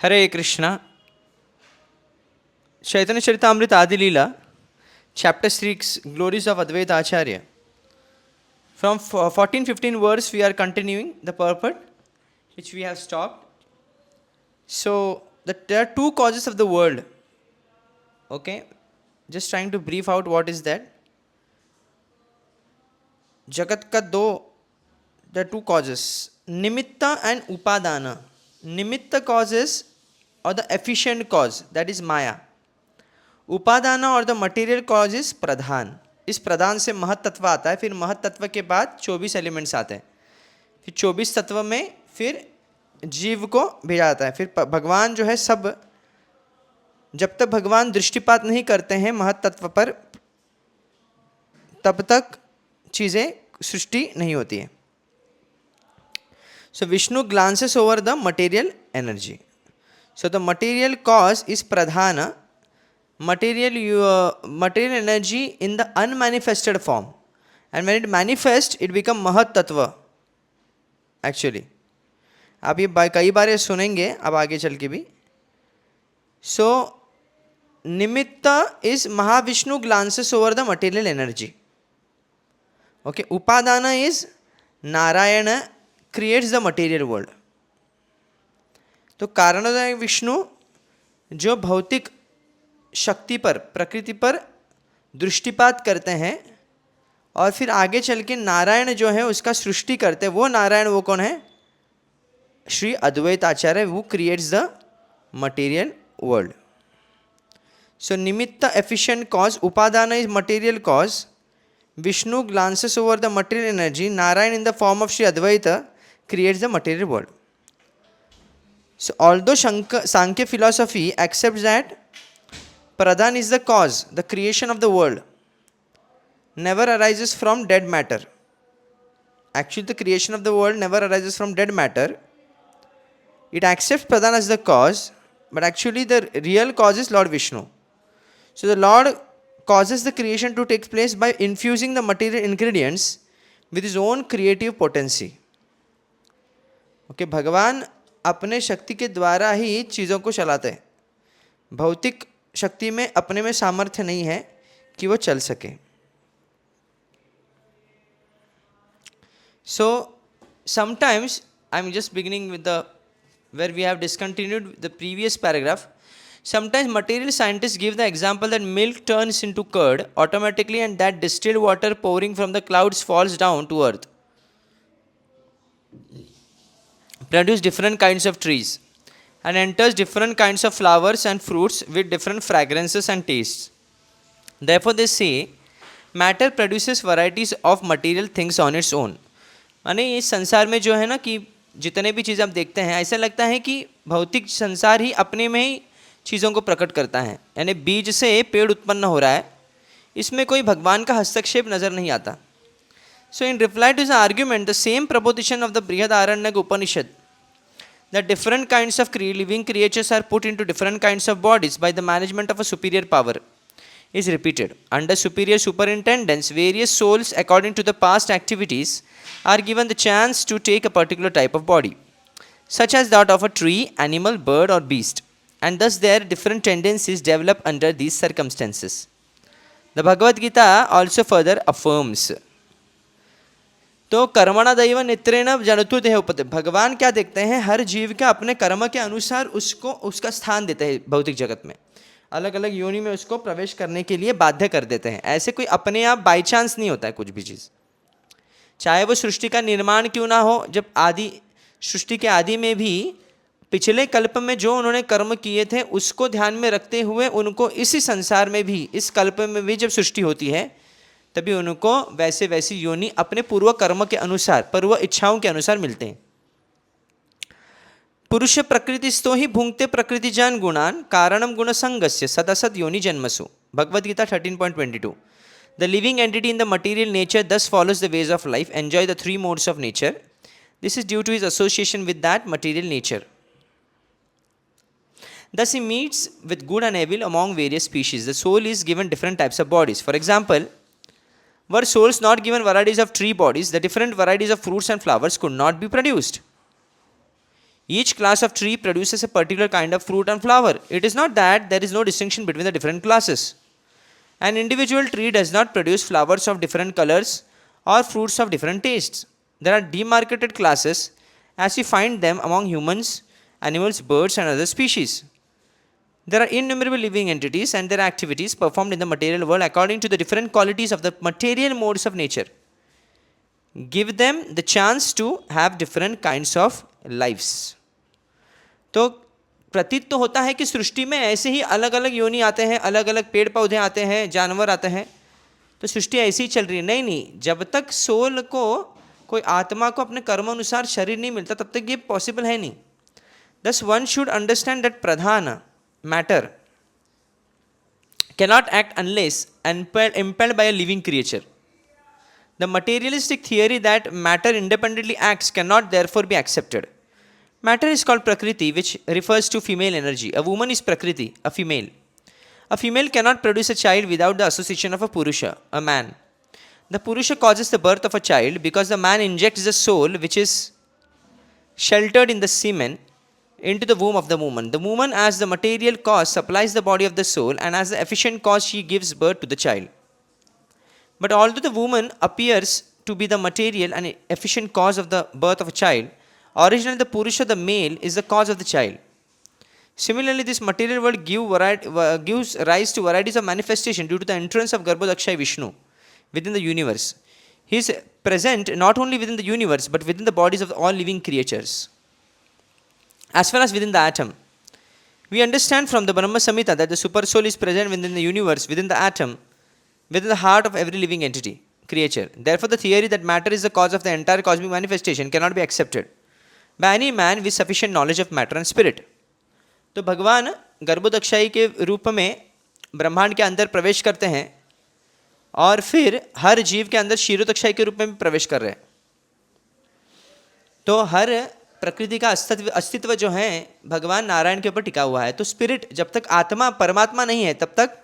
Hare Krishna. Chaitanya Charitamrita Adi Leela, Chapter 6, Glories of Advaita Acharya. From 14-15 verse we are continuing the purport which we have stopped. So there are two causes of the world. Okay, just trying to brief out what is that. Jagat ka do, there are two causes, Nimitta and Upadana. Nimitta causes or the efficient cause, that is Maya. उपादान और the material cause is प्रधान. इस प्रधान से महत तत्व आता है, फिर महत तत्व के बाद 24 एलिमेंट्स आते हैं, फिर 24 तत्व में फिर जीव को भेजा जाता है. फिर भगवान जो है सब, जब तक भगवान दृष्टिपात नहीं करते हैं महत तत्व पर, तब तक चीज़ें सृष्टि नहीं होती है. So Vishnu glances over the material energy. So the material cause is प्रधान, material energy in the unmanifested form, and when it manifests it become mahat tattva actually. आप ये कई बार ये सुनेंगे अब आगे चल के भी. सो निमित्ता is Mahavishnu glances over the material energy. Okay, upadana is Narayana creates the material world. तो कारणोदय विष्णु जो भौतिक शक्ति पर, प्रकृति पर दृष्टिपात करते हैं और फिर आगे चल के नारायण जो है उसका सृष्टि करते हैं, वो नारायण वो कौन है? श्री अद्वैत आचार्य, वो creates the material world. So निमित्त एफिशिएंट कॉज, उपादान is material cause, Vishnu glances over the material energy, Narayana in the form of Shri Advaita creates the material world. So although Sankhya philosophy accepts that Pradhan is the cause, the creation of the world never arises from dead matter. Actually, the creation of the world never arises from dead matter. It accepts Pradhan as the cause, but actually the real cause is Lord Vishnu. So the Lord causes the creation to take place by infusing the material ingredients with his own creative potency. Okay, भगवान अपने शक्ति के द्वारा ही चीज़ों को चलाते हैं. भौतिक शक्ति में अपने में सामर्थ्य नहीं है कि वो चल सके. So sometimes I am just beginning with the where we have discontinued the previous paragraph. Sometimes material scientist give the example that milk turns into curd automatically and that distilled water pouring from the clouds falls down to earth, produce different kinds of trees and enters different kinds of flowers and fruits with different fragrances and tastes. Therefore they say matter produces varieties of material things on its own. माने इस संसार में जो है ना कि जितने भी चीज़ आप देखते हैं ऐसा लगता है कि भौतिक संसार ही अपने में ही चीज़ों को प्रकट करता है, यानी बीज से पेड़ उत्पन्न हो रहा है, इसमें कोई भगवान का हस्तक्षेप नज़र नहीं आता. So in reply to the argument the same proposition of the Brihadaranyaka Upanishad that different kinds of living creatures are put into different kinds of bodies by the management of a superior power is repeated. Under superior superintendence, various souls according to the past activities are given the chance to take a particular type of body, such as that of a tree, animal, bird or beast, and thus their different tendencies develop under these circumstances. The Bhagavad Gita also further affirms. तो कर्मणा दैव नेत्रेण जनतु देह उपते. भगवान क्या देखते हैं? हर जीव का अपने कर्म के अनुसार उसको उसका स्थान देते हैं भौतिक जगत में, अलग अलग योनि में उसको प्रवेश करने के लिए बाध्य कर देते हैं. ऐसे कोई अपने आप बाई चांस नहीं होता है कुछ भी चीज़, चाहे वो सृष्टि का निर्माण क्यों ना हो. जब आदि सृष्टि के आदि में भी पिछले कल्प में जो उन्होंने कर्म किए थे उसको ध्यान में रखते हुए उनको इसी संसार में भी, इस कल्प में भी जब सृष्टि होती है तभी उनको वैसे वैसी योनि अपने पूर्व कर्म के अनुसार, पूर्व इच्छाओं के अनुसार मिलते हैं. पुरुष प्रकृतिस्थो ही भुंक्ते प्रकृतिजान गुणान कारणम गुण संगस्य सदसद योनि जन्मसु. Bhagavad Gita 13.22. The living entity in the material nature thus follows the ways of life, enjoy the three modes of nature. This is due to his association with that material nature. Thus he meets with good and evil among various species. The soul is given different types of bodies. For example, were souls not given varieties of tree bodies, the different varieties of fruits and flowers could not be produced. Each class of tree produces a particular kind of fruit and flower. It is not that there is no distinction between the different classes. An individual tree does not produce flowers of different colors or fruits of different tastes. There are demarcated classes as we find them among humans, animals, birds, and other species. There are innumerable living entities and their activities performed in the material world according to the different qualities of the material modes of nature. Give them the chance to have different kinds of lives. तो प्रतीत तो होता है कि सृष्टि में ऐसे ही अलग अलग योनि आते हैं, अलग अलग पेड़ पौधे आते हैं, जानवर आते हैं, तो सृष्टि ऐसी ही चल रही है. नहीं नहीं, जब तक सोल को, कोई आत्मा को अपने कर्म अनुसार शरीर नहीं मिलता तब तक ये पॉसिबल है नहीं. Thus one should understand that pradhana, matter, cannot act unless impelled by a living creature. The materialistic theory that matter independently acts cannot therefore be accepted. Matter is called Prakriti, which refers to female energy. A woman is Prakriti, a female. A female cannot produce a child without the association of a Purusha, a man. The Purusha causes the birth of a child because the man injects the soul, which is sheltered in the semen, into the womb of the woman. The woman, as the material cause, supplies the body of the soul, and as the efficient cause, she gives birth to the child. But although the woman appears to be the material and efficient cause of the birth of a child, originally the Purusha, the male, is the cause of the child. Similarly, this material world gives rise to varieties of manifestation due to the entrance of Garbhodakshaya Vishnu within the universe. He is present not only within the universe but within the bodies of all living creatures, as well as within the atom. We understand from the Brahma Samhita that the super soul is present within the universe, within the atom, within the heart of every living entity, creature. Therefore, the theory that matter is the cause of the entire cosmic manifestation cannot be accepted by any man with sufficient knowledge of matter and spirit. तो भगवान गर्भोदक्षाई के रूप में ब्रह्मांड के अंदर प्रवेश करते हैं और फिर हर जीव के अंदर क्षीरोदक्षाई के रूप में भी प्रवेश कर रहे हैं. तो हर प्रकृति का अस्तित्व जो है भगवान नारायण के ऊपर टिका हुआ है. तो स्पिरिट, जब तक आत्मा परमात्मा नहीं है तब तक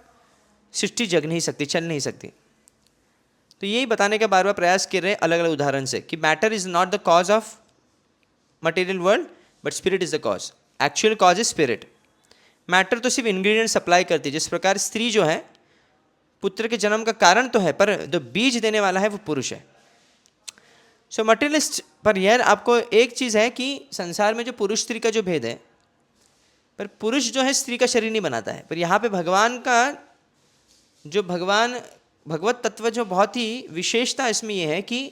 सृष्टि जग नहीं सकती, चल नहीं सकती. तो यही बताने का बार बार प्रयास कर रहे हैं अलग अलग उदाहरण से कि matter is not the cause of material world but spirit is the cause. Actual cause is spirit. Matter तो सिर्फ इंग्रेडिएंट सप्लाई करती है. जिस प्रकार स्त्री जो है पुत्र के जन्म का कारण तो है, पर जो बीज देने वाला है वो पुरुष है. सो मटेरियलिस्ट पर यार आपको एक चीज़ है कि संसार में जो पुरुष स्त्री का जो भेद है, पर पुरुष जो है स्त्री का शरीर नहीं बनाता है. पर यहाँ पे भगवान का जो भगवत तत्व जो बहुत ही विशेषता इसमें यह है कि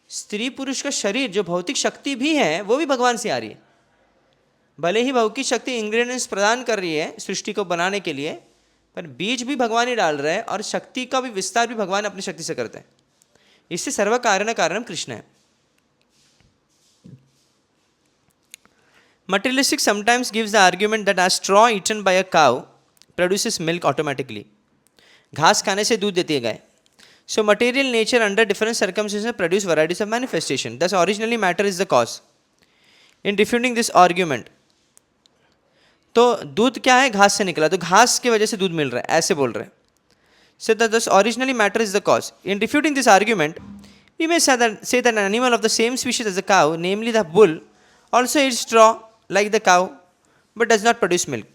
स्त्री पुरुष का शरीर जो भौतिक शक्ति भी है वो भी भगवान से आ रही है. भले ही भौतिक शक्ति इंग्रेडिएंट्स प्रदान कर रही है सृष्टि को बनाने के लिए, पर बीज भी भगवान ही डाल रहे हैं और शक्ति का भी विस्तार भी भगवान अपनी शक्ति से करते हैं. इससे सर्व कारण कारणम कृष्ण है. Materialistic sometimes gives the argument that a straw eaten by a cow produces milk automatically. घास खाने से दूध देती है गाय. So material nature under different circumstances produce varieties of manifestation. Thus originally matter is the cause. In refuting this argument, तो दूध क्या है, घास से निकला, तो घास की वजह से दूध मिल रहा है, ऐसे बोल रहे हैं. So thus originally matter is the cause. In refuting this argument, we may say that an animal of the same species as the cow, namely the bull, also eats straw like the cow, but does not produce milk.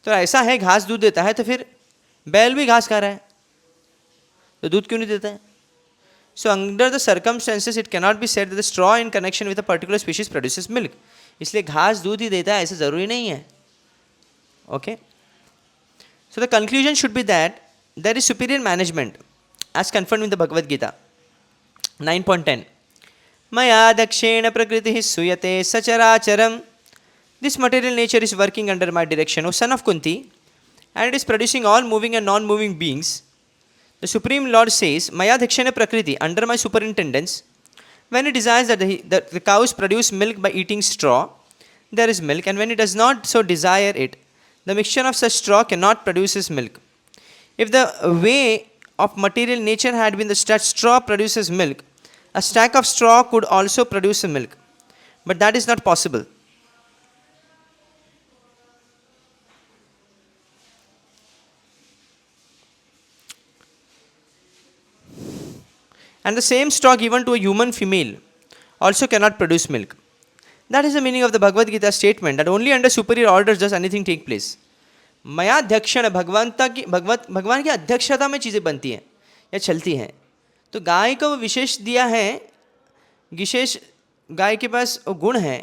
तो ऐसा है, घास दूध देता है, तो फिर बैल भी घास खा रहा है, तो दूध क्यों नहीं देता है? So under the circumstances, it cannot be said that the straw in connection with a particular species produces milk. इसलिए घास दूध ही देता है ऐसा जरूरी नहीं है. Okay. So the conclusion should be that there is superior management as confirmed in the Bhagavad Gita 9.10. Maya dakshena prakriti suyate sacharacharam. This material nature is working under my direction, O son of Kunti, and it is producing all moving and non-moving beings. The Supreme Lord says, Maya dakshena prakriti, under my superintendence, when it desires that the cows produce milk by eating straw, there is milk, and when it does not so desire it, the mixture of such straw cannot produce milk. If the way of material nature had been that straw produces milk, a stack of straw could also produce milk. But that is not possible. And the same straw given to a human female also cannot produce milk. That is the meaning of the Bhagavad Gita statement that only under superior orders does anything take place. मया अध्यक्षण भगवान की अध्यक्षता में चीज़ें बनती हैं या चलती हैं. तो गाय को वो विशेष दिया है, विशेष गाय के पास वो गुण है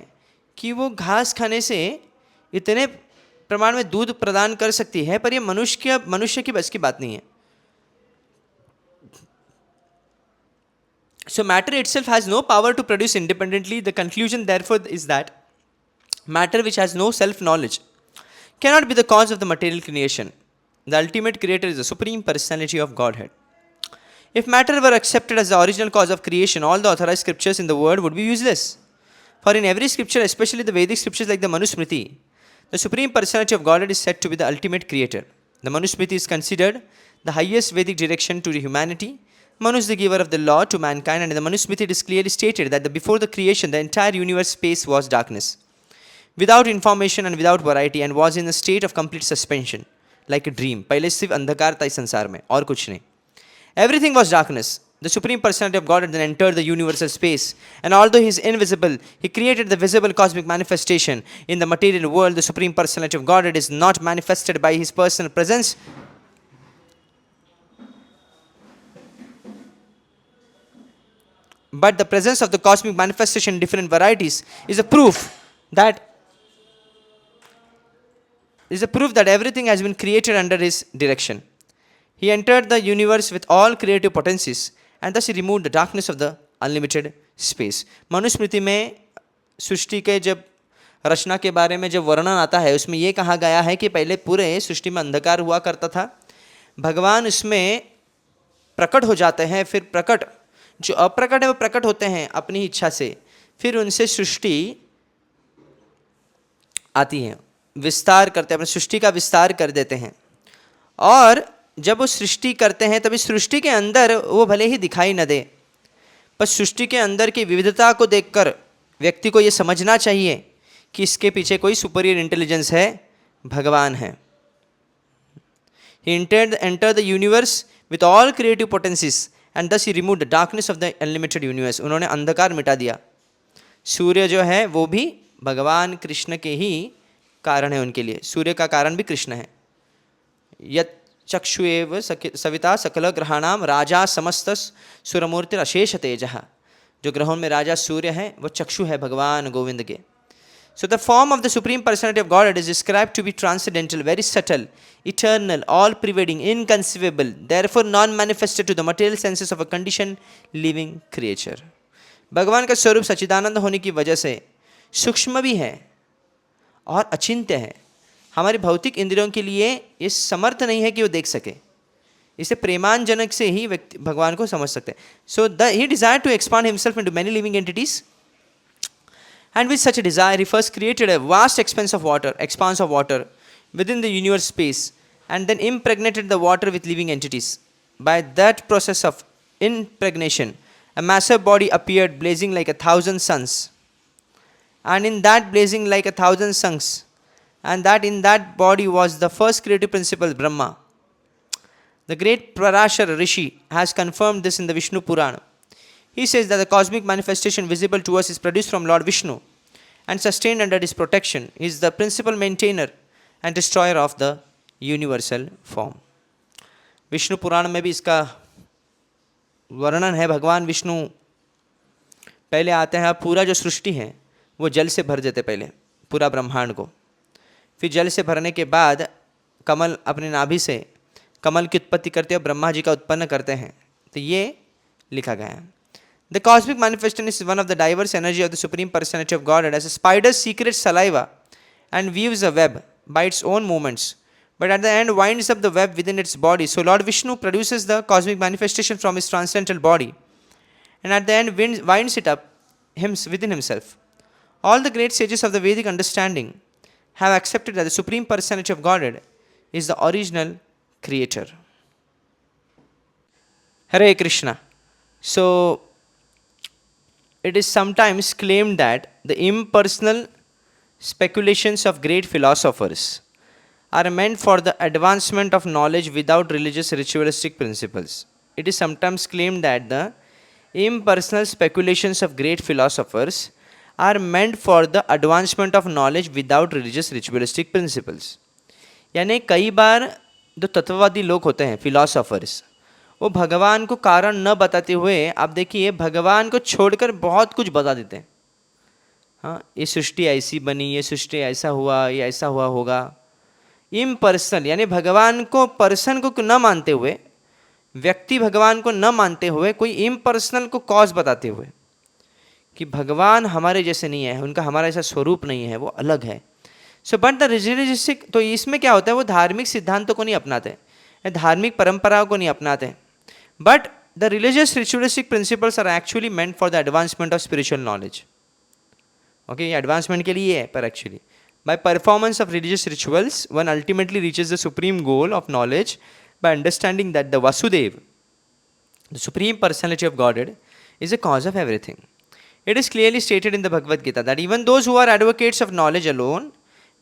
कि वो घास खाने से इतने प्रमाण में दूध प्रदान कर सकती है, पर ये मनुष्य की बस की बात नहीं है. So matter itself has no power to produce independently. The conclusion therefore is that matter which has no self-knowledge cannot be the cause of the material creation. The ultimate creator is the supreme personality of Godhead. If matter were accepted as the original cause of creation, all the authorized scriptures in the world would be useless. For in every scripture, especially the Vedic scriptures like the Manusmriti, the supreme personality of Godhead is said to be the ultimate creator. The Manusmriti is considered the highest Vedic direction to humanity. Manu is the giver of the law to mankind, and in the Manusmriti it is clearly stated that before the creation, the entire universe space was darkness, without information and without variety, and was in a state of complete suspension, like a dream. पहले सिर्फ अंधकार था इस संसार में और कुछ नहीं. Everything was darkness. The Supreme Personality of God then entered the universal space, and although He is invisible, He created the visible cosmic manifestation. In the material world, the Supreme Personality of God is not manifested by His personal presence, but the presence of the cosmic manifestation in different varieties is a proof that everything has been created under His direction. He entered the universe with all creative potencies, and thus He removed the darkness of the unlimited space. Manusmriti में सृष्टि के जब रचना के बारे में जब वर्णन आता है, उसमें ये कहा गया है कि पहले पूरे सृष्टि में अंधकार हुआ करता था, भगवान उसमें प्रकट हो जाते हैं, फिर प्रकट जो अप्रकट है वो प्रकट होते हैं अपनी इच्छा से, फिर उनसे सृष्टि आती है, विस्तार करते हैं, अपनी सृष्टि का विस्तार कर देते हैं. और जब वो सृष्टि करते हैं तभी सृष्टि के अंदर वो भले ही दिखाई न दे, पर सृष्टि के अंदर की विविधता को देखकर व्यक्ति को ये समझना चाहिए कि इसके पीछे कोई सुपीरियर इंटेलिजेंस है, भगवान है. He entered the universe with all creative potencies, and thus He removed the darkness of the unlimited universe. उन्होंने अंधकार मिटा दिया. सूर्य जो है वो भी भगवान कृष्ण के ही कारण है, उनके लिए सूर्य का कारण भी कृष्ण है. यत् चक्षुएव सविता सकल ग्रहाणाम राजा समस्त सुरमूर्ति अशेष तेजः. जो ग्रहों में राजा सूर्य है वो चक्षु है भगवान गोविंद के. So the form of the Supreme Personality of Godhead is described to be transcendental, very subtle, eternal, all-pervading, inconceivable, therefore non-manifested to the material senses of a conditioned living creature. भगवान का स्वरूप सच्चिदानंद होने की वजह से सूक्ष्म भी है और अचिंत्य है. हमारी भौतिक इंद्रियों के लिए ये समर्थ नहीं है कि वो देख सके, इसे प्रेमांजनक से ही व्यक्ति भगवान को समझ सकते हैं. So he desire to expand himself into many living entities, and with such a desire He first created a vast expanse of water within the universe space, and then impregnated the water with living entities. By that process of impregnation, a massive body appeared blazing like 1,000 suns, and in that blazing like 1,000 suns, and that in that body was the first creative principle, Brahma. The great Parashara Rishi has confirmed this in the Vishnu Purana. He says that the cosmic manifestation visible to us is produced from Lord Vishnu and sustained under His protection. He is the principal maintainer and destroyer of the universal form. Vishnu Purana में भी इसका वर्णन है. भगवान विष्णु पहले आते हैं, पूरा जो सृष्टि है वो जल से भर देते, पहले पूरा ब्रह्मांड को. फिर जल से भरने के बाद कमल अपने नाभि से कमल की उत्पत्ति करते हैं, ब्रह्मा जी का उत्पन्न करते हैं. तो ये लिखा गया है. The cosmic manifestation is one of the diverse energy of the Supreme Personality of Godhead, as a spider secretes saliva and weaves a web by its own movements, but at the end winds up the web within its body. So Lord Vishnu produces the cosmic manifestation from His transcendental body, and at the end winds it up within Himself. All the great sages of the Vedic understanding have accepted that the Supreme Personality of Godhead is the original creator. Hare Krishna. So it is sometimes claimed that the impersonal speculations of great philosophers are meant for the advancement of knowledge without religious ritualistic principles. It is sometimes claimed that the impersonal speculations of great philosophers are meant for the advancement of knowledge without religious ritualistic principles. यानी कई बार जो तत्ववादी लोग होते हैं, philosophers, वो भगवान को कारण न बताते हुए आप देखिए भगवान को छोड़कर बहुत कुछ बता देते हैं. हाँ, ये सृष्टि ऐसी बनी, ये सृष्टि ऐसा हुआ, ये ऐसा हुआ होगा. इम्पर्सनल यानी भगवान को पर्सन को न मानते हुए, व्यक्ति भगवान को न मानते हुए, कोई इम्पर्सनल को कॉज बताते हुए कि भगवान हमारे जैसे नहीं है, उनका हमारा ऐसा स्वरूप नहीं है, वो अलग है. सो बट द रिलीजियस, तो इसमें क्या होता है, वो धार्मिक सिद्धांतों को नहीं अपनाते, धार्मिक परंपराओं को नहीं अपनाते. But the religious ritualistic principles are actually meant for the advancement of spiritual knowledge. Okay, ये एडवांसमेंट के लिए है, पर actually by performance of religious rituals one ultimately reaches the supreme goal of knowledge by understanding that the Vasudev, the supreme personality of Godhead, is the cause of everything. It is clearly stated in the Bhagavad Gita that even those who are advocates of knowledge alone,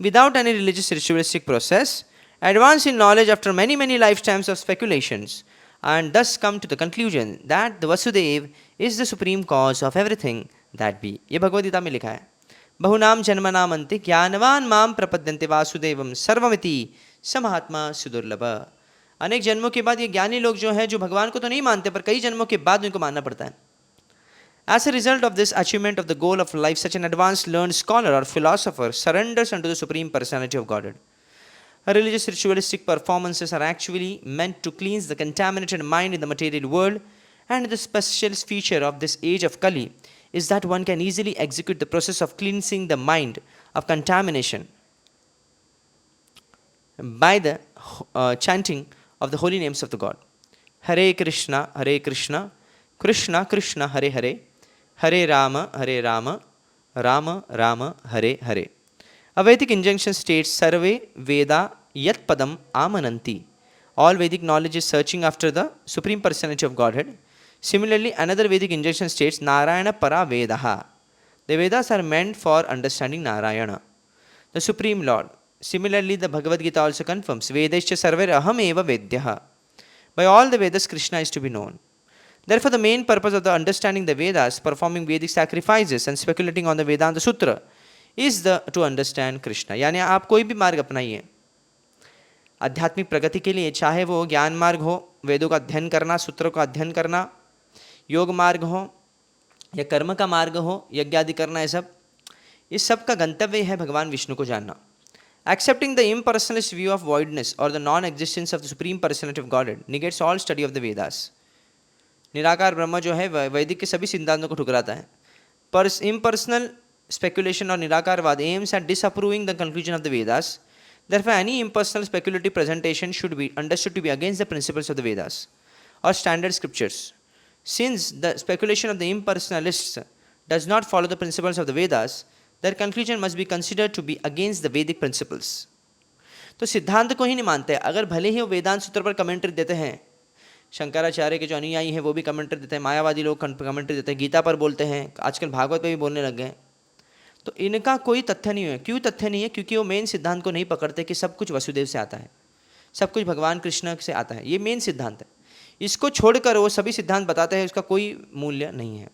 without any religious ritualistic process, advance in knowledge after many lifetimes of speculations, and thus come to the conclusion that the Vasudev is the supreme cause of everything that be. ये भगवद गीता में लिखा है. बहुनाम जन्मनाम अन्ते ज्ञानवान माम प्रपद्यन्ते वासुदेवम सर्वमिति स महात्मा सुदुर्लभ. अनेक जन्मों के बाद ये ज्ञानी लोग जो हैं, जो भगवान को तो नहीं मानते पर कई जन्मों के बाद उनको मानना पड़ता है. As a result of this achievement of the goal of life, such an advanced learned scholar or philosopher surrenders unto the supreme personality of Godhead. Religious ritualistic performances are actually meant to cleanse the contaminated mind in the material world, and the special feature of this age of Kali is that one can easily execute the process of cleansing the mind of contamination by the chanting of the holy names of the God. Hare Krishna, Krishna Krishna, Hare Hare, Hare Rama, Rama Rama, Hare Hare. A Vedic injunction states, Sarve Veda Yat Padam Amananti. All Vedic knowledge is searching after the Supreme Personality of Godhead. Similarly, another Vedic injunction states, Narayana Para Vedaha. The Vedas are meant for understanding Narayana, the Supreme Lord. Similarly, the Bhagavad Gita also confirms, Vedascha Sarver Aham Eva Vedyaha. By all the Vedas, Krishna is to be known. Therefore, the main purpose of the understanding the Vedas, performing Vedic sacrifices and speculating on the Vedanta Sutra is to understand Krishna. यानी आप कोई भी मार्ग अपनाइए आध्यात्मिक प्रगति के लिए, चाहे वो ज्ञान मार्ग हो, वेदों का अध्ययन करना, सूत्रों का अध्ययन करना, योग मार्ग हो या कर्म का मार्ग हो, यज्ञ आदि करना, ये सब, इस सब का गंतव्य है भगवान विष्णु को जानना. Accepting the impersonalist view of voidness or the non-existence of the supreme personality of Godhead negates all study of the Vedas. निराकार ब्रह्म जो है वैदिक के सभी सिद्धांतों को ठुकराता है. पर impersonal speculation और निराकारवाद aims at disapproving the conclusion of the Vedas. Therefore, any impersonal speculative presentation should be understood to be against the principles of the Vedas or standard scriptures. Since the speculation of the impersonalists does not follow the principles of the Vedas, their conclusion must be considered to be against the Vedic principles. तो सिद्धांत को ही नहीं मानते, अगर भले ही वो वेदांत सूत्र पर कमेंट्री देते हैं, शंकराचार्य के जो अनुयायी हैं वो भी कमेंट्री देते हैं, मायावादी लोग कमेंट्री देते हैं, गीता पर बोलते हैं, आजकल भागवत पर भी बोलने लग गए, तो इनका कोई तथ्य नहीं है. क्यों तथ्य नहीं है? क्योंकि वो मेन सिद्धांत को नहीं पकड़ते कि सब कुछ वसुदेव से आता है, सब कुछ भगवान कृष्ण से आता है. ये मेन सिद्धांत है. इसको छोड़कर वो सभी सिद्धांत बताते हैं, उसका कोई मूल्य नहीं है.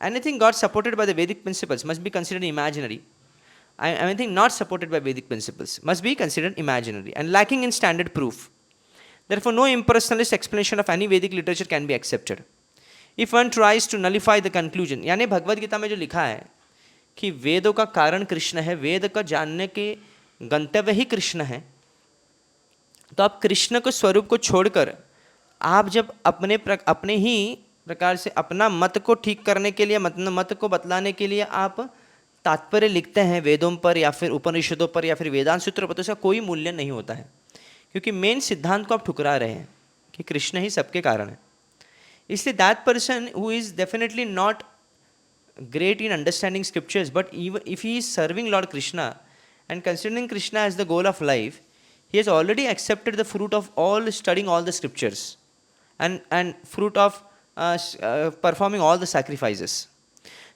Anything got supported by the Vedic principles must be considered imaginary. Anything not supported by Vedic principles must be considered imaginary and lacking in standard proof. Therefore, no impersonalist explanation of any Vedic literature can be accepted. If one tries to nullify the conclusion, यानी भगवद गीता में जो लिखा है कि वेदों का कारण कृष्ण है, वेद का जानने के गंतव्य ही कृष्ण है, तो आप कृष्ण को स्वरूप को छोड़कर आप जब अपने ही प्रकार से अपना मत को ठीक करने के लिए, मत को बतलाने के लिए आप तात्पर्य लिखते हैं वेदों पर या फिर उपनिषदों पर या फिर वेदांत सूत्रों पर, तो इसका कोई मूल्य नहीं होता है, क्योंकि मेन सिद्धांत को आप ठुकरा रहे हैं कि कृष्ण ही सबके कारण है. इसलिए that person who is definitely not great in understanding scriptures, but even if he is serving Lord Krishna and considering Krishna as the goal of life, he has already accepted the fruit of all studying all the scriptures and fruit of performing all the sacrifices.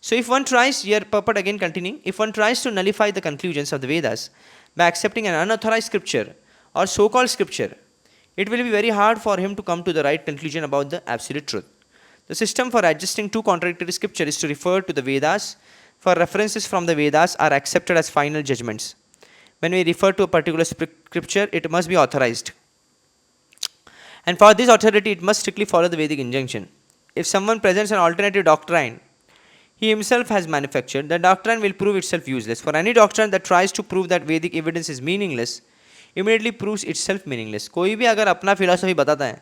So if one tries, here purport again continuing, if one tries to nullify the conclusions of the Vedas by accepting an unauthorized scripture or so-called scripture, it will be very hard for him to come to the right conclusion about the absolute truth. The system for adjusting two contradictory scripture is to refer to the Vedas, for references from the Vedas are accepted as final judgments. When we refer to a particular scripture, it must be authorized. And for this authority, it must strictly follow the Vedic injunction. If someone presents an alternative doctrine he himself has manufactured, the doctrine will prove itself useless. For any doctrine that tries to prove that Vedic evidence is meaningless, immediately proves itself meaningless. कोई भी अगर अपना philosophy बताता है,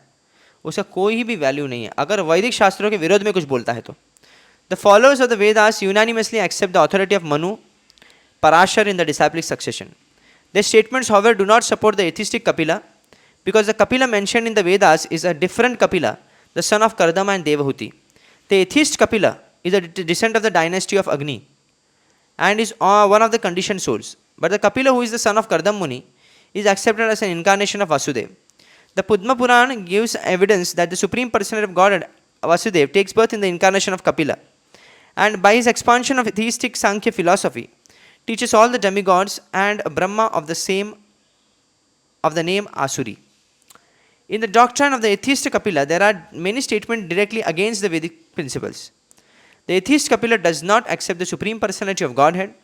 उसका कोई भी value नहीं है अगर वैदिक शास्त्रों के विरोध में कुछ बोलता है तो. The followers of the Vedas unanimously accept the authority of Manu, Parashar in the disciplic succession. Their statements, however, do not support the atheistic Kapila, because the Kapila mentioned in the Vedas is a different Kapila, the son of Kardama and Devahuti. The atheist Kapila is a descent of the dynasty of Agni and is one of the conditioned souls. But the Kapila, who is the son of Kardam Muni, is accepted as an incarnation of Vasudev. The Padma Purana gives evidence that the Supreme Personality of Godhead, Vasudev, takes birth in the incarnation of Kapila, and by his expansion of theistic Sankhya philosophy, teaches all the demigods and Brahma of the name Asuri. In the doctrine of the atheist Kapila, there are many statements directly against the Vedic principles. The atheist Kapila does not accept the Supreme Personality of Godhead.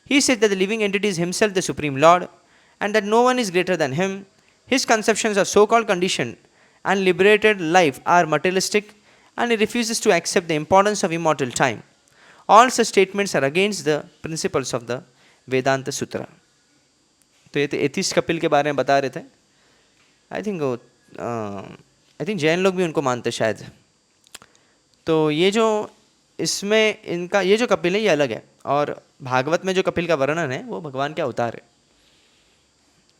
He said that the living entity is himself the Supreme Lord, and that no one is greater than him. His conceptions of so-called conditioned and liberated life are materialistic, and he refuses to accept the importance of immortal time. All such statements are against the principles of the Vedanta Sutra. तो ये तो atheist Kapil के बारे में बता रहे थे. I think Jain लोग भी उनको मानते शायद. तो ये जो इसमें इनका ये जो कपिल है ये अलग है, और भागवत में जो कपिल का वर्णन है वो भगवान के अवतार है.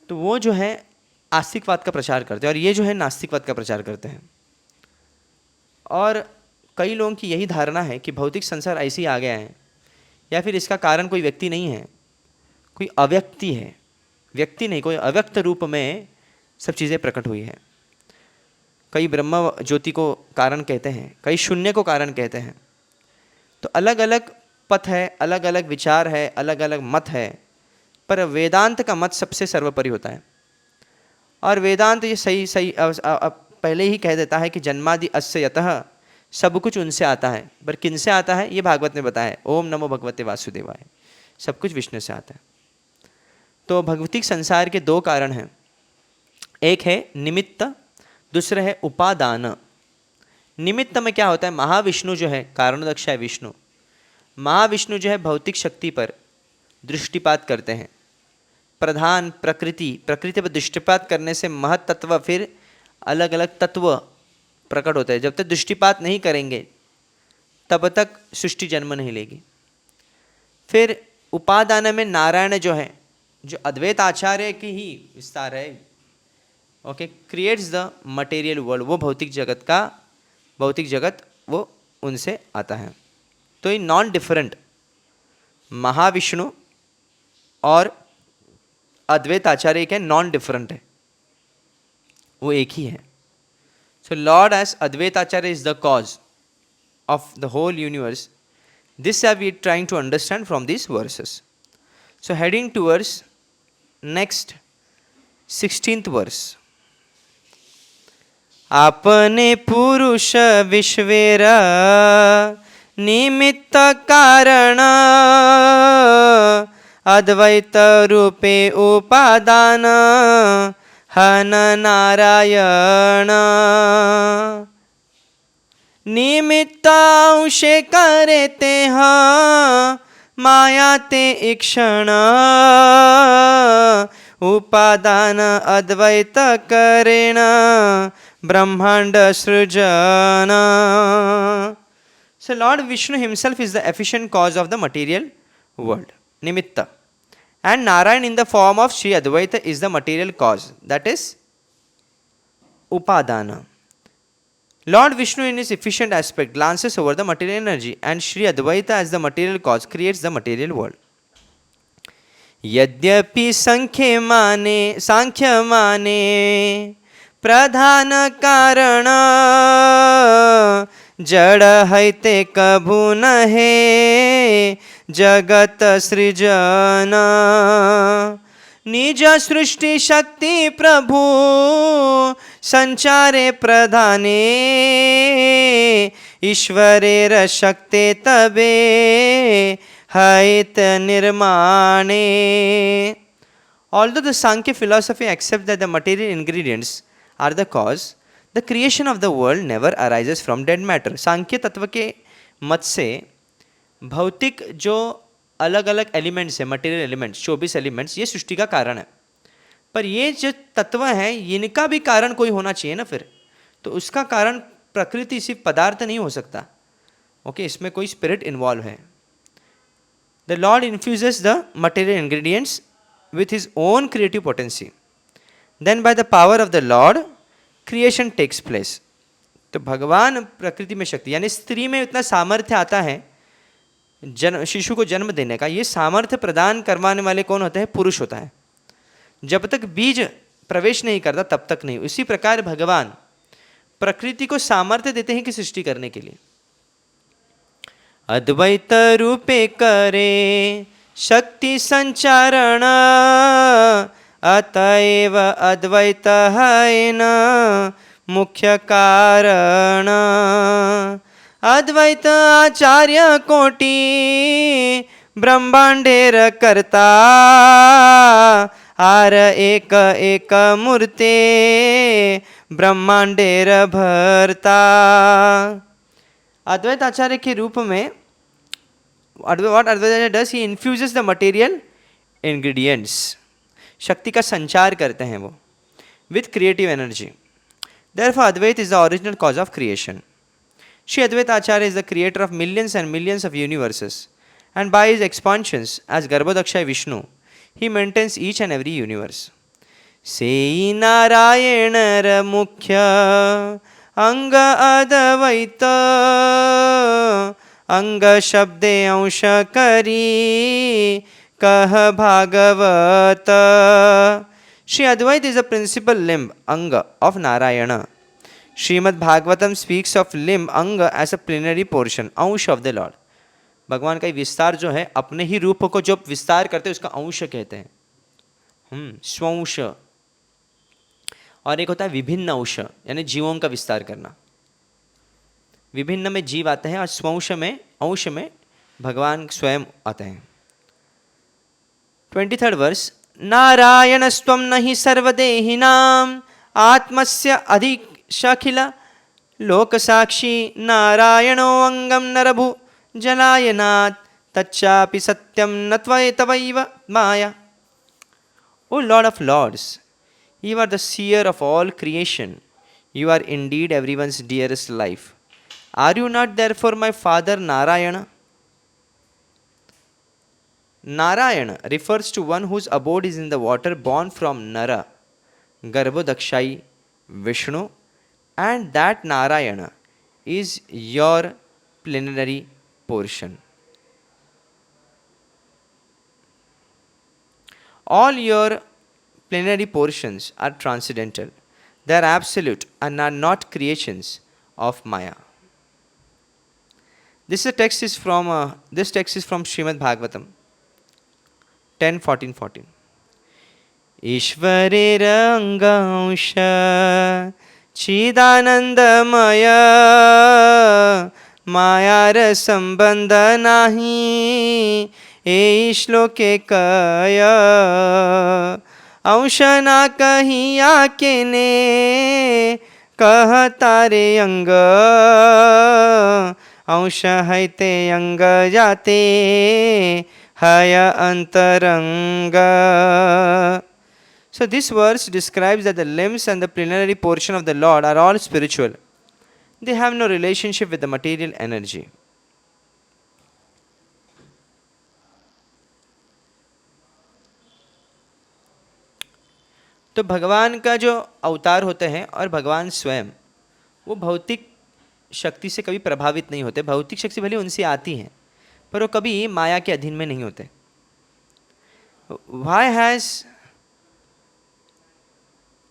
तो वो जो है आस्तिकवाद का प्रचार करते हैं और ये जो है नास्तिकवाद का प्रचार करते हैं. और कई लोगों की यही धारणा है कि भौतिक संसार ऐसे ही आ गया है, या फिर इसका कारण कोई व्यक्ति नहीं है, कोई अव्यक्ति है. व्यक्ति नहीं, कोई अव्यक्त रूप में सब चीज़ें प्रकट हुई हैं. कई ब्रह्म ज्योति को कारण कहते हैं, कई शून्य को कारण कहते हैं. तो अलग अलग पथ है, अलग अलग विचार है, अलग अलग मत है, पर वेदांत का मत सबसे सर्वोपरि होता है. और वेदांत ये सही पहले ही कह देता है कि जन्मादि अस्य यतः, सब कुछ उनसे आता है. पर किन से आता है ये भागवत ने बताया है. ओम नमो भगवते वासुदेवाय. सब कुछ विष्णु से आता है. तो भौतिक संसार के दो कारण हैं. एक है निमित्त, दूसरा है उपादान. निमित्त में क्या होता है, महाविष्णु जो है कारणदक्ष है विष्णु, महाविष्णु जो है भौतिक शक्ति पर दृष्टिपात करते हैं. प्रधान प्रकृति पर दृष्टिपात करने से महत तत्व फिर अलग अलग तत्व प्रकट होते हैं. जब तक दृष्टिपात नहीं करेंगे तब तक सृष्टि जन्म नहीं लेगी. फिर उपादान में नारायण जो है, जो अद्वैत आचार्य की ही विस्तार है, okay, creates the material world. वो भौतिक जगत वो उनसे आता है. तो ये नॉन डिफरेंट महाविष्णु और अद्वैत आचार्य के नॉन डिफरेंट है, वो एक ही है. So lord as Advaita Acharya is the cause of the whole universe. This are we trying to understand from this verses. So heading towards next 16th verse. आपने पुरुष विश्वेर निमित्त कारण अद्वैत रूपे उपादान हन नारायण. निमित्त अंशे करे ते माया ते इक्षण उपादान अद्वैत करेण ब्रह्मांड सृजन. So Lord Vishnu himself is the efficient cause of the material world, Nimitta. And Narayan in the form of Sri Advaita is the material cause, that is Upadana. Lord Vishnu in his efficient aspect glances over the material energy, and Sri Advaita as the material cause creates the material world. यद्यपि सांख्य माने प्रधान कारण जड़ हैते कभू न है जगत सृजन. निज सृष्टि शक्ति प्रभु संचारे प्रधाने ईश्वरेर शक्ते तबे हित निर्माणे. Although the Sankhya philosophy accepts that the material ingredients are the cause, the creation of the world never arises from dead matter. सांख्य तत्व के मत से भौतिक जो अलग अलग एलिमेंट्स है, मटेरियल एलिमेंट्स, 24 एलिमेंट्स, ये सृष्टि का कारण है. पर ये जो तत्व हैं इनका भी कारण कोई होना चाहिए ना फिर. तो उसका कारण प्रकृति सिर्फ पदार्थ नहीं हो सकता. ओके, इसमें कोई स्पिरिट इन्वॉल्व है. The lord infuses the material ingredients with his own creative potency. Then by the power of the Lord, creation takes place. तो भगवान प्रकृति में शक्ति, यानी स्त्री में इतना सामर्थ्य आता है शिशु को जन्म देने का. ये सामर्थ्य प्रदान करवाने वाले कौन होते हैं? पुरुष होता है. जब तक बीज प्रवेश नहीं करता तब तक नहीं. इसी प्रकार भगवान प्रकृति को सामर्थ्य देते हैं कि सृष्टि करने के लिए. अद्वैत रूपे करे शक्ति संचारण अतएव अद्वैत है न मुख्य कारण. अद्वैत आचार्य कोटि ब्रह्मांडेर कर्ता आर एक एक मूर्ते ब्रह्मांडेर भरता. अद्वैत आचार्य के रूप में what Advaita does, he infuses the material ingredients. शक्ति का संचार करते हैं वो with creative energy. Therefore, Advaita is the original cause of creation. Shri Advaita Acharya is the creator of millions and millions of universes, and by his expansions as Garbhodakshaya Vishnu, he maintains each and every universe. Sei Narayanar Mukhya Anga Advaita अंग शब्दे अंश करी कह Bhagavat. Shri Advaita is the principal limb, Anga, of Narayana. Srimad Bhagavatam speaks of limb, Anga, as a plenary portion, अंश of the Lord. भगवान का विस्तार जो है, अपने ही रूप को जो विस्तार करते हैं उसका अंश कहते हैं, स्वंश. और एक होता है विभिन्न अंश, यानी जीवों का विस्तार करना. विभिन्न में जीव आते हैं और स्वंश में, अंश में भगवान स्वयं आते हैं. 23rd verse. नारायण स्वम नहि सर्वदेहिनाम आत्मस्य अधिशखिल लोक साक्षी नारायणो अंगम नरभु जलायनात् तच्चापि सत्यम न त्वैव माया. O Lord of Lords, you are the seer of all creation. You are indeed everyone's dearest life. Are you not therefore my father Narayana? Narayana refers to one whose abode is in the water, born from Nara, Garbhodakshai Vishnu, and that Narayana is your plenary portion. All your plenary portions are transcendental. They are absolute and are not creations of Maya. This text is from Srimad Bhagavatam 10:14-14. ईश्वरे रंगांश चिदानंदमय मायार संबंध नाही ए श्लोके कय अंश ना कहिया के ने कह तारे अंग अंश है ते अंग जाते हय अंतरंग. So this verse describes that the limbs and the plenary portion of the Lord are all spiritual. They have no relationship with the material energy. तो भगवान का जो अवतार होते हैं और भगवान स्वयं वो भौतिक शक्ति से कभी प्रभावित नहीं होते. भौतिक शक्ति भले उनसे आती हैं पर वो कभी माया के अधीन में नहीं होते. Why has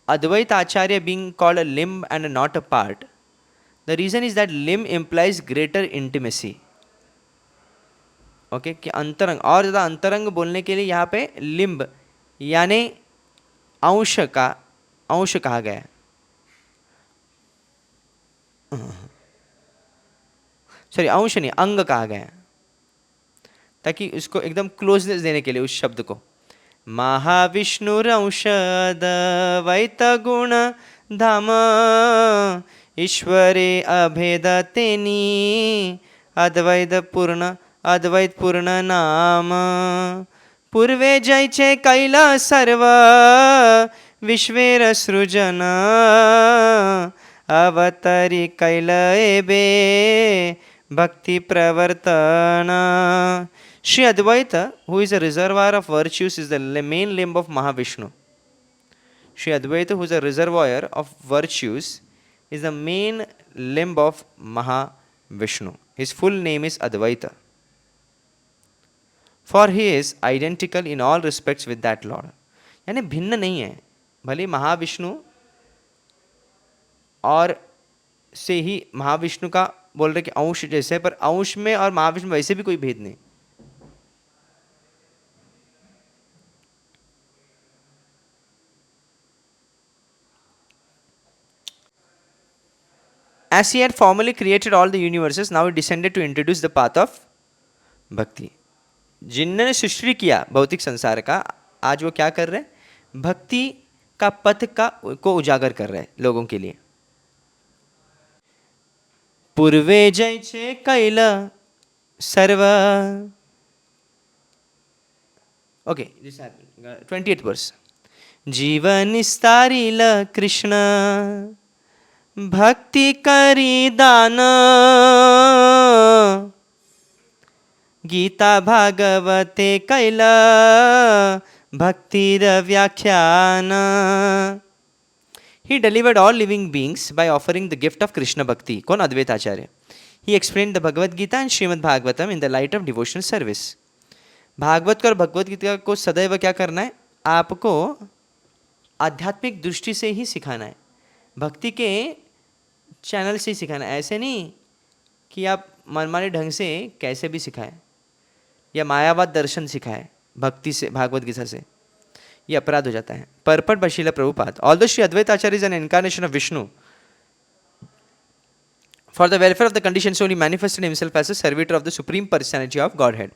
Advaita Acharya being called a limb and not a part? The reason is that limb implies greater intimacy. Okay कि अंतरंग, और ज़्यादा अंतरंग बोलने के लिए यहाँ पे लिम्ब यानी अंश कहा गया है. सॉरी अंश नहीं, अंग कहा गया है, ताकि उसको एकदम क्लोजनेस देने के लिए उस शब्द को। महाविष्णुरंशद वैत गुण धाम ईश्वरे अभेद तेनी अद्वैत पूर्ण नाम पूर्वे जयचे कैल सर्व विश्वेर सृजन अवतरी कैल एबे भक्ति प्रवर्तन। Sri Advaita, who is a reservoir of virtues, is the main limb of Mahavishnu. Sri Advaita, who is a reservoir of virtues, is the main limb of Mahavishnu. His full name is Advaita. For he is identical in all respects with that Lord. यानी भिन्न नहीं है, भले महाविष्णु और से ही महाविष्णु का बोल रहे कि अंश जैसे, पर अंश में और महाविष्णु वैसे भी कोई भेद नहीं। As he had formerly created all the universes, now he descended to introduce the path of bhakti. जिन्होंने सृष्टि किया भौतिक संसार का, आज वो क्या कर रहे हैं? भक्ति का पथ को उजागर कर रहे हैं लोगों के लिए। पूर्वे जय छे कैल सर्व, ओके 28th verse, जीवन निस्तारिल कृष्ण भक्ति करी दान गीता भागवते कैल भक्तिर व्याख्यान। He delivered all living beings by offering the gift of Krishna Bhakti. कौन? अद्वैत आचार्य. He explained the Bhagavad Gita and Srimad Bhagavatam in the light of devotional service. Bhagavat और भगवत गीता को सदैव क्या करना है? आपको आध्यात्मिक दृष्टि से ही सिखाना है, भक्ति के चैनल से ही सिखाना है। ऐसे नहीं कि आप मनमाने ढंग से कैसे भी सिखाए या मायावाद दर्शन सिखाए भक्ति से, भागवत गीता से, ये अपराध हो जाता है। Purport by Srila Prabhupada. Although Sri Advaita Acharya is an incarnation of Vishnu, for the welfare of the conditioned soul, he manifested himself as a servitor of the Supreme Personality of Godhead.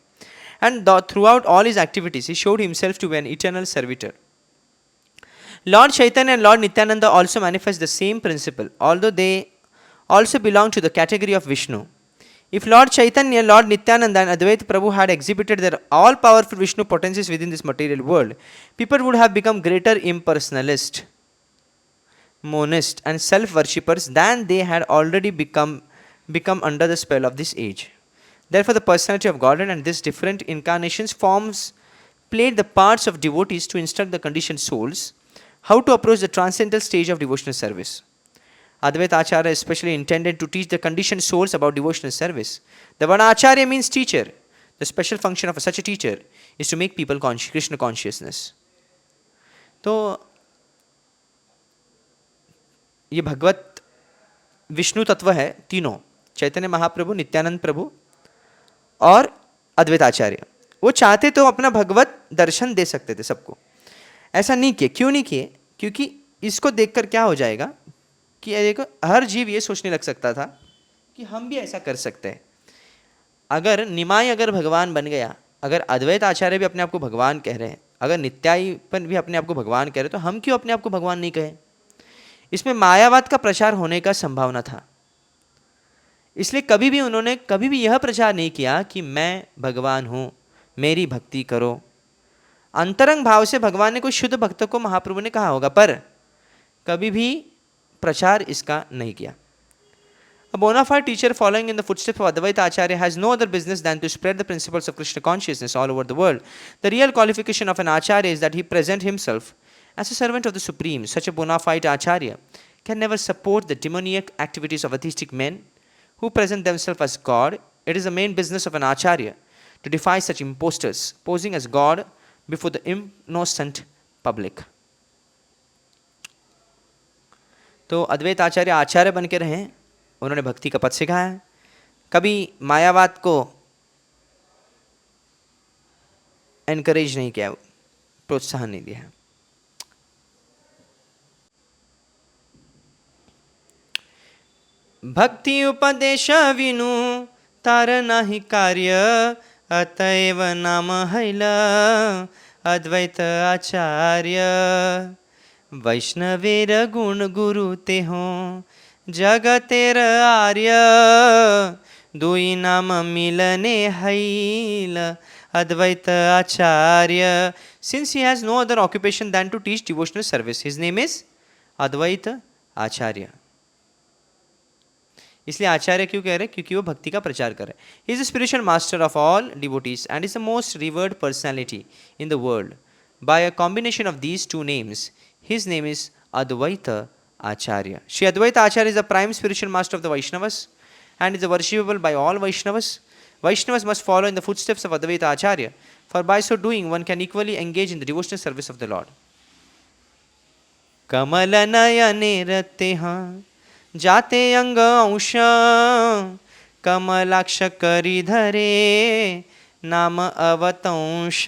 And throughout all his activities, he showed himself to be an eternal servitor. Lord Chaitanya and Lord Nityananda also manifest the same principle, although they also belong to the category of Vishnu. If Lord Chaitanya, Lord Nityananda and Advaita Prabhu had exhibited their all-powerful Vishnu potencies within this material world, people would have become greater impersonalists, monists and self-worshippers than they had already become under the spell of this age. Therefore, the personality of Godhead and these different incarnations played the parts of devotees to instruct the conditioned souls how to approach the transcendental stage of devotional service. Advaita Acharya is especially intended to teach the conditioned souls about devotional service. The word Acharya means teacher. The special function of such a teacher is to make people Krishna consciousness. तो ये भगवत विष्णु तत्व है तीनों, चैतन्य महाप्रभु, नित्यानंद प्रभु और अद्वैत आचार्य। वो चाहते तो अपना भगवत दर्शन दे सकते थे सबको, ऐसा नहीं किए। क्यों नहीं किए? क्योंकि इसको देखकर क्या हो जाएगा कि देखो हर जीव ये सोचने लग सकता था कि हम भी ऐसा कर सकते हैं। अगर निमाई अगर भगवान बन गया, अगर अद्वैत आचार्य भी अपने आप को भगवान कह रहे हैं, अगर नित्यायपन भी अपने आप को भगवान कह रहे, तो हम क्यों अपने आप को भगवान नहीं कहें? इसमें मायावाद का प्रचार होने का संभावना था। इसलिए कभी भी उन्होंने कभी भी यह प्रचार नहीं किया कि मैं भगवान हूँ, मेरी भक्ति करो। अंतरंग भाव से भगवान ने कोई शुद्ध भक्त को महाप्रभु ने कहा होगा, पर कभी भी प्रचार इसका नहीं किया। A bona fide teacher following in the footsteps of Advaita Acharya has no other business than to spread the principles of Krishna consciousness all over the world. The real qualification of an Acharya is that he present himself as a servant of the Supreme. Such a bona fide Acharya can never support the demoniac activities of atheistic men who present themselves as God. It is the main business of an Acharya to defy such impostors posing as God before the innocent public. तो अद्वैत आचार्य आचार्य बन के रहे, उन्होंने भक्ति का पथ सिखाया, कभी मायावाद को एनकरेज नहीं किया, प्रोत्साहन नहीं दिया। भक्ति उपदेश विनु तार नाही कार्य, अतएव नाम हैल अद्वैत आचार्य। वैष्णवेर गुण गुरु ते हो जगतेर आर्य, दुई नाम मिलने हैल Advaita Acharya. Since he has no other occupation than to teach devotional service, his name is Advaita Acharya. इसलिए आचार्य क्यों कह रहे हैं? क्योंकि वो भक्ति का प्रचार कर रहे हैं. He is the spiritual master of all devotees and is the most revered personality in the world. By a combination of these two names, his name is Advaita Acharya. Shri Advaita Acharya is the prime spiritual master of the Vaishnavas and is worshipable by all Vaishnavas. Vaishnavas must follow in the footsteps of Advaita Acharya, for by so doing one can equally engage in the devotional service of the Lord. कमल नयने रते हाँ जाते अंग अंश, कमलाक्ष करी धरे नाम अवतंश।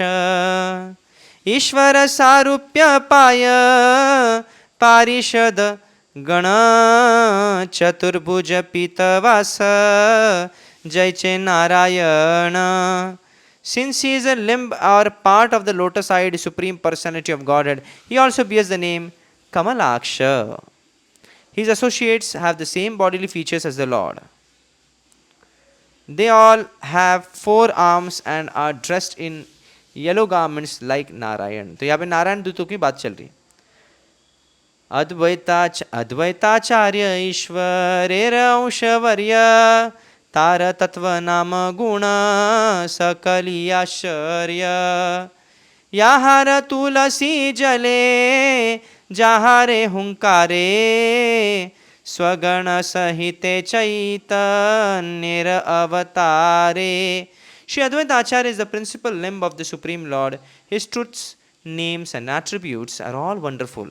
ईश्वर सारूप्य पाय पारिषद गण, चतुर्भुज पीतवास जयचे Narayan. Since he is a limb or part of the lotus-eyed Supreme Personality of Godhead, he also bears the name Kamalaksha. His associates have the same bodily features as the Lord. They all have 4 arms and are dressed in yellow garments like Narayan. तो यहाँ पे नारायण दूतों की बात चल रही है. अद्वैताचार्य ईश्वरेर अंशवर्य, तार तत्व नाम गुण सकली आश्चर्य। याहार तुलसी जले जहारे हुंकारे, स्वगण सहिते चैतन्यर अवतारे। Shri Advaita Acharya is the principal limb of the Supreme Lord. His truths, names and attributes are all wonderful.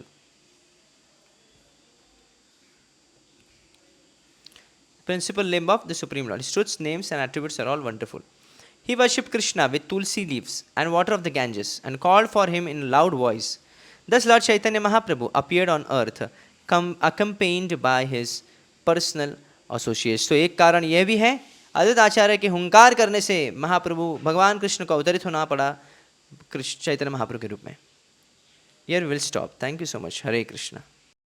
Principal limb of the Supreme Lord. His truths, names and attributes are all wonderful. He worshipped Krishna with tulsi leaves and water of the Ganges and called for him in a loud voice. Thus Lord Chaitanya Mahaprabhu appeared on earth, accompanied by his personal associates. तो एक कारण यह भी है, अद्वैत आचार्य के हुंकार करने से महाप्रभु भगवान कृष्ण को अवतरित होना पड़ा चैतन्य महाप्रभु के रूप में. Here we will stop. Thank you so much. Hare Krishna.